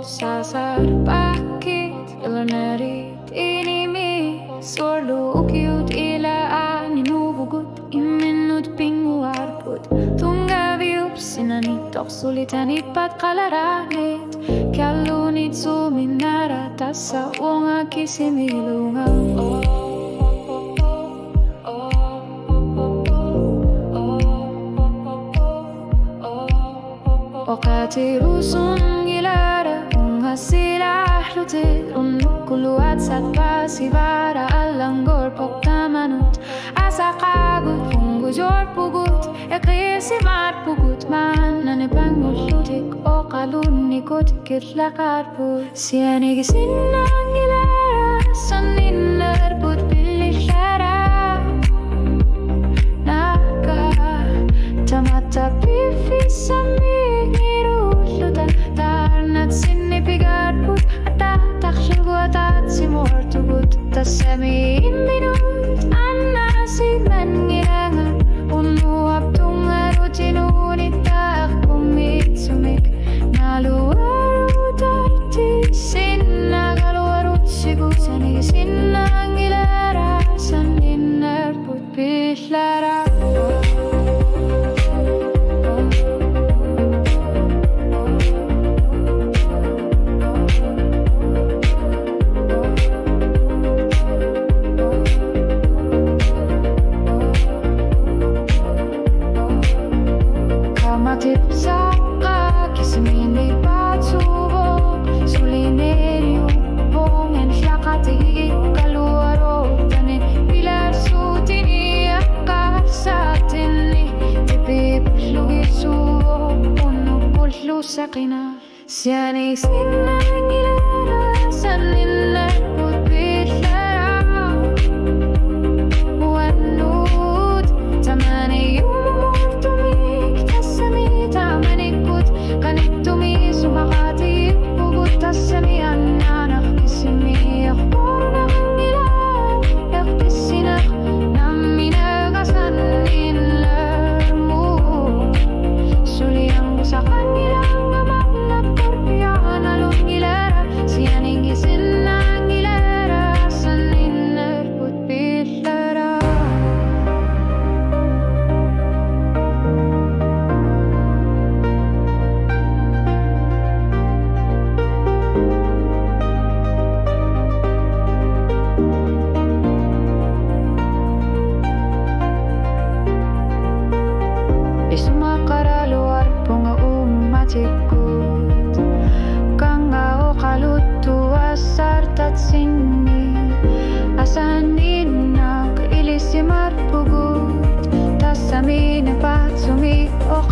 Sasar bakit ilanerit inimi Sorluukiut ilaan inuvugut Iminut pinguarput Tungaviup sinanit oksulitanit pat kalaranit Kallunit suminara tassa uonga kisimilunga Okatirusun gilara unga silahlutir Unnukuluat satpasivara alangor poktamanut Asakagut pungujor pugut Ekisimat pugut man Nanipangulutik okalunikut kitlakarput Sianigisin ang gilara Saninarbut bilishara Naka Tamata pifisami Sinnipigarput Atatakshilguatat simortugut Tassami minut Annasi mengirangan Unuap tungarut inunitak Kumitsumik Naluarut arti Sinnagaluarut sigut Sanigisin ang ilara Saninarbut bihlara Matipsaka kisimini patsubo Sulinerium bongen hlakatigi kaluaro Tanin pilar sutini akasatini Tipip lugisubo unukul lusakina Siani sinangilara saninarbut bitlara Wanut tamani yumumurtumik Manikut kanitumi sumakati pugut tasami anak kisimi akor nangilan yakisinak naminagasan inlermu suliang sa kanilang amak na torpiyan along ilara siyaning isin ng ilara sanin nerput pitlara Sumakaraluar punga umatikut Kanga o kalutu asartat sini Asanin nak ilisimar pugut Tasamin patsumi o